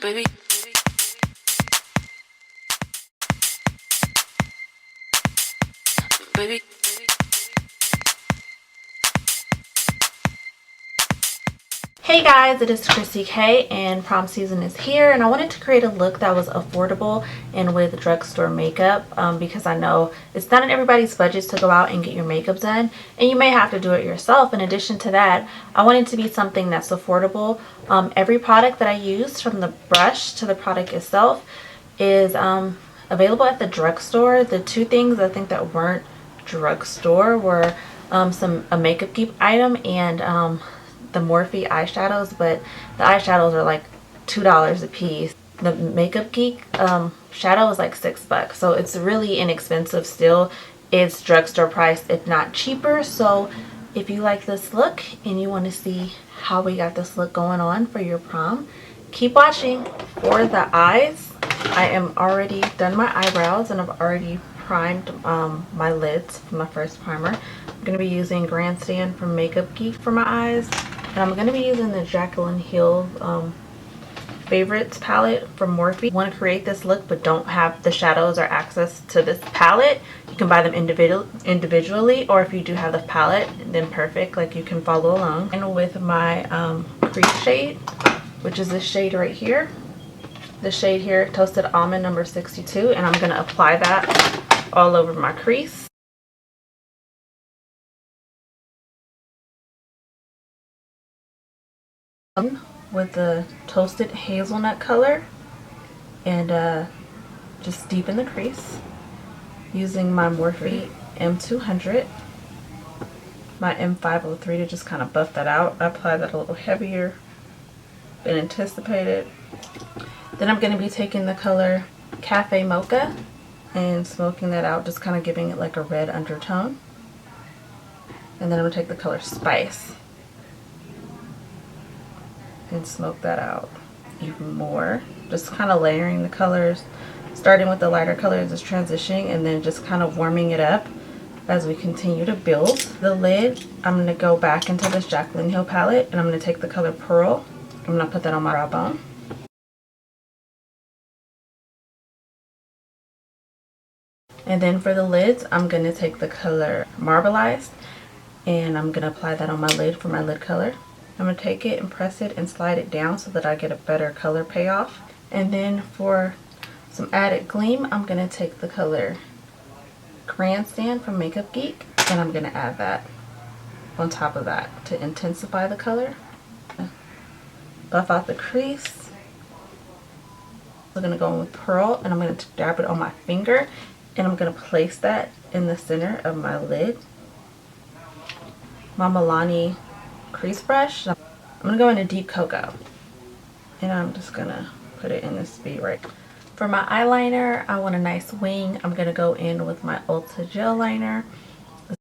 baby. Baby. Hey guys, it is Kryssy K and prom season is here, and I wanted to create a look that was affordable and with drugstore makeup because I know it's not in everybody's budgets to go out and get your makeup done, and you may have to do it yourself. In addition to that, I want it to be something that's affordable. Every product that I use, from the brush to the product itself, is available at the drugstore. The two things I think that weren't drugstore were a Makeup Geek item and the Morphe eyeshadows, but the eyeshadows are like $2 a piece. The Makeup Geek shadow is like $6, so it's really inexpensive still. It's drugstore price, if not cheaper. So if you like this look and you want to see how we got this look going on for your prom, keep watching. For the eyes, I am already done my eyebrows and I've already primed my lids from my first primer. I'm going to be using Grandstand from Makeup Geek for my eyes. And I'm going to be using the Jaclyn Hill Favorites palette from Morphe. You want to create this look but don't have the shadows or access to this palette, you can buy them individually, or if you do have the palette, then perfect, like you can follow along. And with my crease shade, which is this shade right here, the shade here, Toasted Almond number 62, and I'm going to apply that all over my crease. With the Toasted Hazelnut color and just deepen the crease using my Morphe M200, my M503 to just kind of buff that out. I apply that a little heavier than anticipated. Then I'm going to be taking the color Cafe Mocha and smoking that out, just kind of giving it like a red undertone. And then I'm going to take the color Spice and smoke that out even more, just kind of layering the colors, starting with the lighter colors as transitioning, and then just kind of warming it up as we continue to build. The lid, I'm going to go back into this Jaclyn Hill palette and I'm going to take the color Pearl. I'm going to put that on my brow bone. And then for the lids, I'm going to take the color Marbleized and I'm going to apply that on my lid for my lid color. I'm going to take it and press it and slide it down so that I get a better color payoff. And then for some added gleam, I'm going to take the color Grandstand from Makeup Geek and I'm going to add that on top of that to intensify the color. Buff out the crease. I'm going to go in with Pearl and I'm going to dab it on my finger and I'm going to place that in the center of my lid. My Milani crease brush. I'm going to go into Deep Cocoa and I'm just going to put it in this speed right. For my eyeliner, I want a nice wing. I'm going to go in with my Ulta gel liner. I'm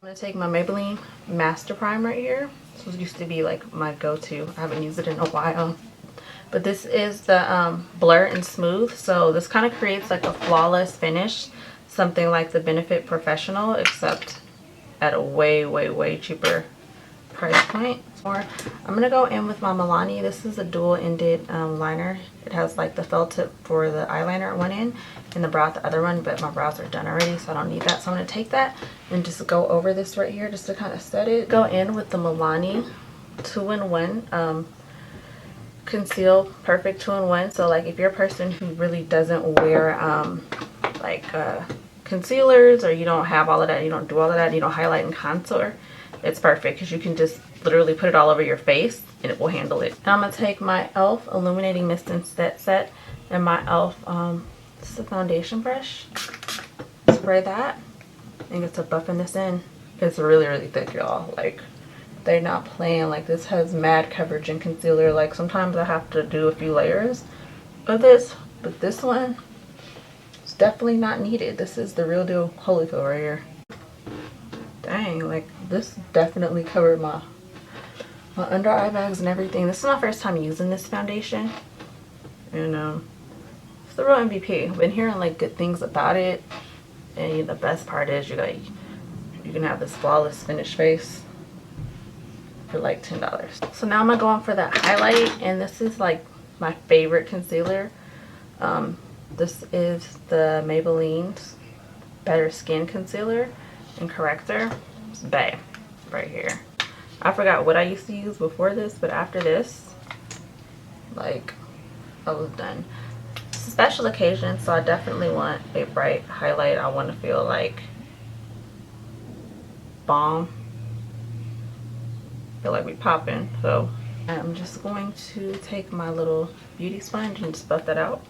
going to take my Maybelline Master Prime right here. This used to be like my go-to. I haven't used it in a while. But this is the Blur and Smooth, so this kind of creates like a flawless finish, something like the Benefit Professional, except at a way cheaper price point. I'm going to go in with my Milani. This is a dual-ended liner. It has like the felt tip for the eyeliner at one end and the brow at the other one, but my brows are done already, so I don't need that. So I'm going to take that and just go over this right here just to kind of set it. Go in with the Milani 2-in-1 Conceal Perfect 2-in-1. So like if you're a person who really doesn't wear concealers, or you don't have all of that, you don't do all of that, you don't highlight and contour, it's perfect because you can just literally put it all over your face and it will handle it. And I'm going to take my e.l.f. Illuminating Mist and Set and my e.l.f. This is a foundation brush. Spray that and get to buffing this in. It's really thick, y'all. Like, they're not playing. Like, this has mad coverage and concealer. Like, sometimes I have to do a few layers of this, but this one is definitely not needed. This is the real deal Holyfield right here. Dang, like, this definitely covered my under eye bags and everything. This is my first time using this foundation, and it's the real MVP. I've been hearing like good things about it, and the best part is you can have this flawless finished face for like $10. So now I'm gonna go on for that highlight, and this is like my favorite concealer. This is the Maybelline's Better Skin Concealer and Corrector. It's bae right here. I forgot what I used to use before this, but after this, like, I was done. It's a special occasion, so I definitely want a bright highlight. I want to feel like bomb. Feel like we popping. So I'm just going to take my little beauty sponge and just buff that out.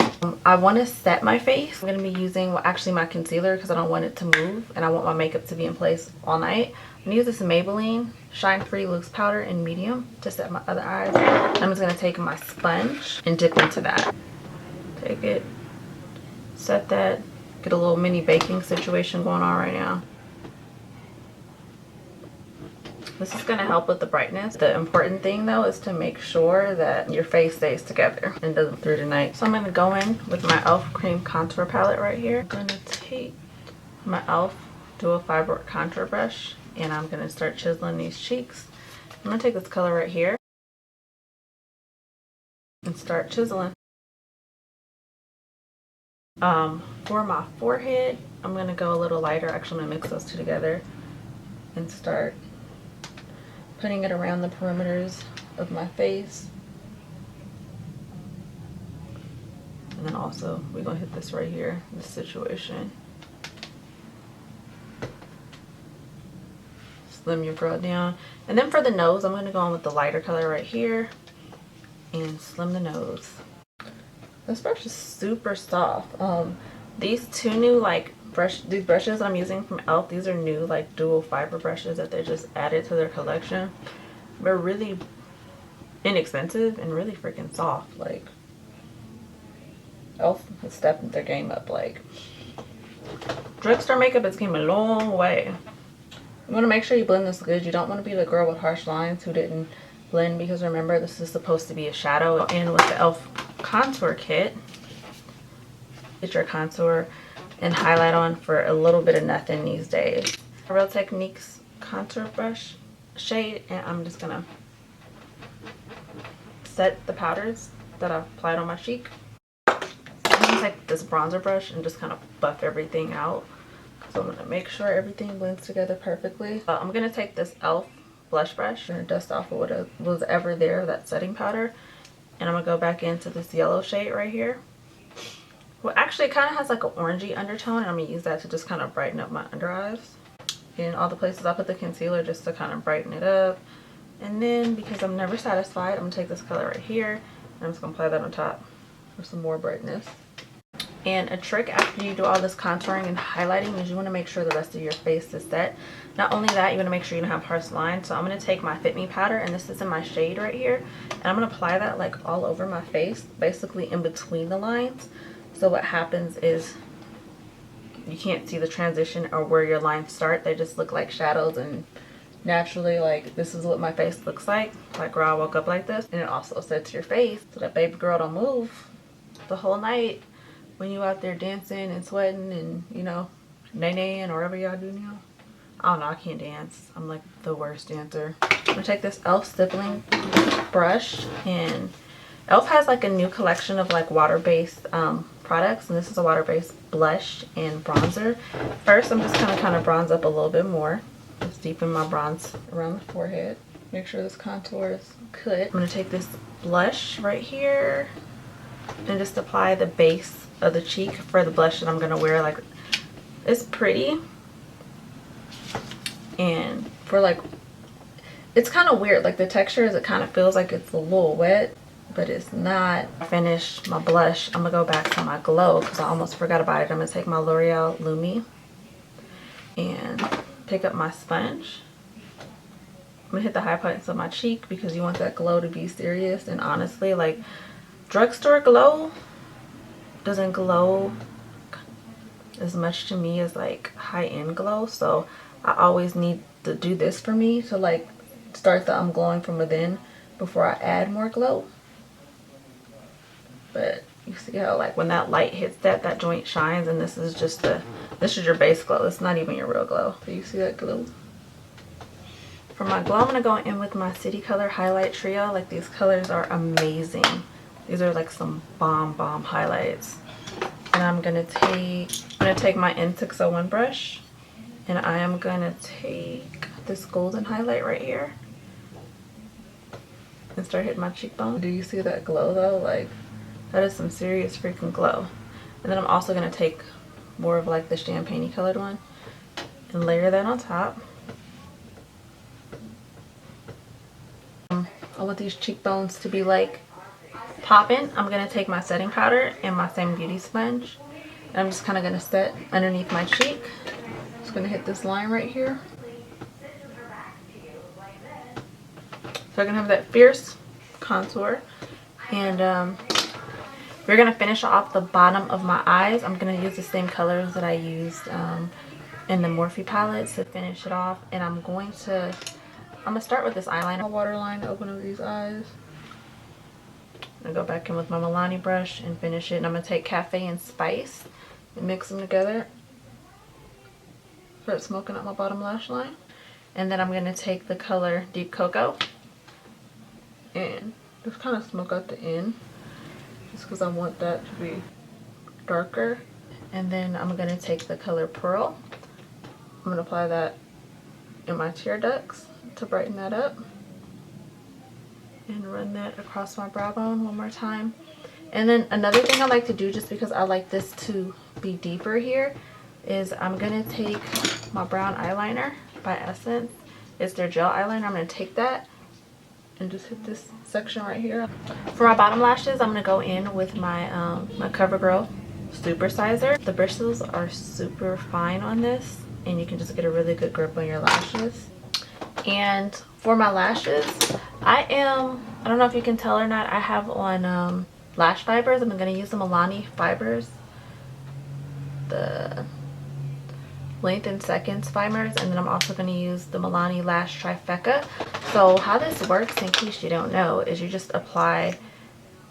I want to set my face. I'm going to be using, well, actually my concealer, because I don't want it to move and I want my makeup to be in place all night. I'm going to use this Maybelline Shine Free Loose Powder in medium to set my other eyes. I'm just going to take my sponge and dip into that. Take it, set that, get a little mini baking situation going on right now. This is going to help with the brightness. The important thing though is to make sure that your face stays together and doesn't through the night. So I'm going to go in with my e.l.f. cream contour palette right here. I'm going to take my e.l.f. dual fiber contour brush and I'm going to start chiseling these cheeks. I'm going to take this color right here and start chiseling. For my forehead, I'm going to go a little lighter. Actually, I'm going to mix those two together and start putting it around the perimeters of my face. And then also, we're going to hit this right here, this situation. Slim your girl down. And then for the nose, I'm going to go in with the lighter color right here and slim the nose. This brush is super soft. These two new these brushes I'm using from e.l.f. These are new like dual fiber brushes that they just added to their collection. They're really inexpensive and really freaking soft. Like, e.l.f. has stepped their game up. Like, drugstore makeup has came a long way. You want to make sure you blend this good. You don't want to be the girl with harsh lines who didn't blend, because remember, this is supposed to be a shadow. And with the e.l.f. contour kit, get your contour and highlight on for a little bit of nothing these days. Real Techniques contour brush shade, and I'm just gonna set the powders that I applied on my cheek. I'm gonna take this bronzer brush and just kind of buff everything out. So I'm gonna make sure everything blends together perfectly. I'm gonna take this e.l.f. blush brush and dust off of what was ever there, that setting powder, and I'm gonna go back into this yellow shade right here. Well, actually, it kind of has like an orangey undertone, and I'm gonna use that to just kind of brighten up my under eyes. In all the places I put the concealer just to kind of brighten it up. And then, because I'm never satisfied, I'm gonna take this color right here, and I'm just gonna apply that on top for some more brightness. And a trick after you do all this contouring and highlighting is you want to make sure the rest of your face is set. Not only that, you want to make sure you don't have harsh lines. So I'm going to take my Fit Me powder, and this is in my shade right here, and I'm going to apply that like all over my face, basically in between the lines. So what happens is you can't see the transition or where your lines start. They just look like shadows, and naturally, like, this is what my face looks like. Like, girl, I woke up like this. And it also sets your face so that baby girl don't move the whole night when you out there dancing and sweating and, you know, nay-naying or whatever y'all do now. I don't know, I can't dance. I'm like the worst dancer. I'm gonna take this e.l.f. stippling brush, and e.l.f. has like a new collection of like water-based products, and this is a water-based blush and bronzer. First, I'm just gonna kind of bronze up a little bit more. Just deepen my bronze around the forehead. Make sure this contour is good. I'm gonna take this blush right here and just apply the base of the cheek for the blush that I'm gonna wear. Like, it's pretty, and for like, it's kind of weird, like the texture is, it kind of feels like it's a little wet, but it's not. I finished my blush. I'm gonna go back to my glow because I almost forgot about it. I'm gonna take my Loreal Lumi and pick up my sponge. I'm gonna hit the high points of my cheek because you want that glow to be serious. And honestly, like, drugstore glow doesn't glow as much to me as like high-end glow, so I always need to do this for me to like start the I'm glowing from within before I add more glow. But You see how like when that light hits that joint shines, and this is just this is your base glow. It's not even your real glow. So you see that glow? For my glow, I'm going to go in with my City Color Highlight Trio. Like, these colors are amazing. These are like some bomb highlights. And I'm going to take my N601 brush, and I am going to take this golden highlight right here and start hitting my cheekbone. Do you see that glow though? Like, that is some serious freaking glow. And then I'm also going to take more of like the champagne colored one and layer that on top. I want these cheekbones to be like popping. I'm going to take my setting powder and my same beauty sponge, and I'm just kind of going to set underneath my cheek. Just going to hit this line right here. So I'm going to have that fierce contour. And we're going to finish off the bottom of my eyes. I'm going to use the same colors that I used in the Morphe palette to finish it off. And I'm going to start with this eyeliner waterline to open up these eyes. I'm going to go back in with my Milani brush and finish it. And I'm going to take Cafe and Spice and mix them together. Start smoking up my bottom lash line. And then I'm going to take the color Deep Cocoa and just kind of smoke out the end, just because I want that to be darker. And then I'm going to take the color Pearl. I'm going to apply that in my tear ducts to brighten that up, and run that across my brow bone one more time. And then another thing I like to do, just because I like this to be deeper here, is I'm going to take my brown eyeliner by Essence. It's their gel eyeliner. I'm going to take that and just hit this section right here. For my bottom lashes, I'm going to go in with my my CoverGirl Supersizer. The bristles are super fine on this, and you can just get a really good grip on your lashes. And for my lashes, I don't know if you can tell or not, I have on lash fibers. I'm going to use the Milani fibers, the Length in Seconds fibers, and then I'm also going to use the Milani Lash Trifecta. So how this works, in case you don't know, is you just apply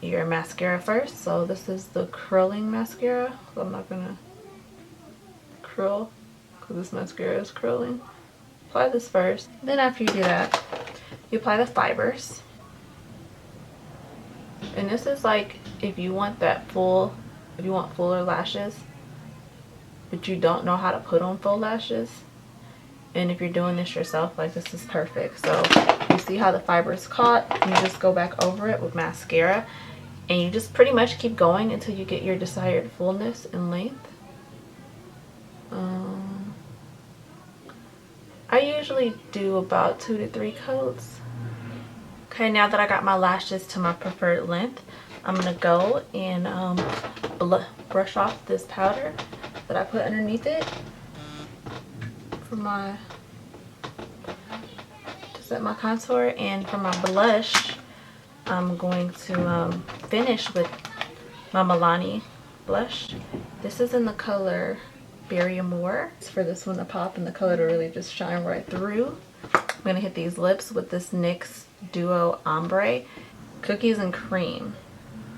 your mascara first. So this is the curling mascara. So I'm not going to curl because this mascara is curling. Apply this first. Then after you do that, you apply the fibers. And this is like if you want fuller lashes, but you don't know how to put on full lashes. And if you're doing this yourself, like, this is perfect. So you see how the fibers caught, you just go back over it with mascara, and you just pretty much keep going until you get your desired fullness and length. I usually do about 2 to 3 coats. Okay, now that I got my lashes to my preferred length, I'm gonna go and brush off this powder that I put underneath it to set my contour. And for my blush, I'm going to finish with my Milani blush. This is in the color Berry Amore. It's for this one to pop and the color to really just shine right through. I'm gonna hit these lips with this NYX Duo Ombre Cookies and Cream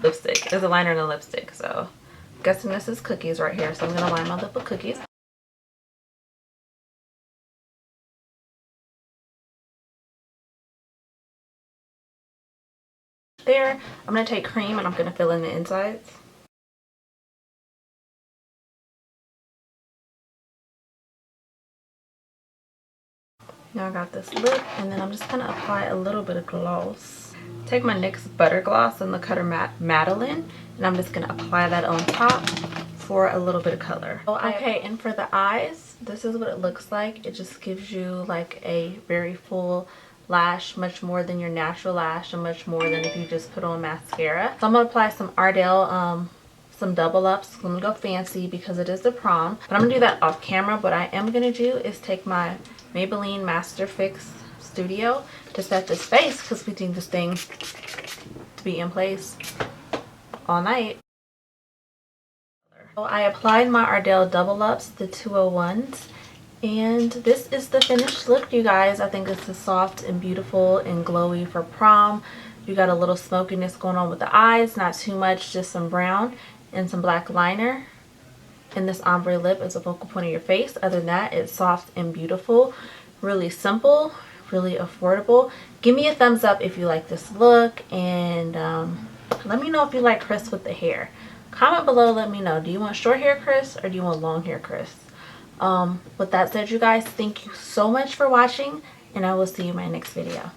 lipstick. There's a liner in the lipstick, so I'm guessing this is cookies right here. So I'm gonna line my lip with cookies. There, I'm gonna take cream and I'm gonna fill in the insides. Now I got this lip, and then I'm just gonna apply a little bit of gloss. Take my NYX Butter Gloss in the color Madeline, and I'm just gonna apply that on top for a little bit of color. Okay, and for the eyes, this is what it looks like. It just gives you like a very full lash, much more than your natural lash, and much more than if you just put on mascara. So I'm gonna apply some Ardell some double ups. I'm gonna go fancy because it is the prom, but I'm gonna do that off camera. What I am gonna do is take my Maybelline Master Fix Studio to set this face, because we need this thing to be in place all night. So I applied my Ardell double ups, the 201s, and this is the finished look, you guys. I think this is soft and beautiful and glowy for prom. You got a little smokiness going on with the eyes, not too much, just some brown and some black liner. And this ombre lip is a focal point of your face. Other than that, it's soft and beautiful, really simple, really affordable. Give me a thumbs up if you like this look, and let me know if you like Chris with the hair. Comment below, let me know. Do you want short hair Chris or do you want long hair Chris? With that said, you guys, thank you so much for watching, and I will see you in my next video.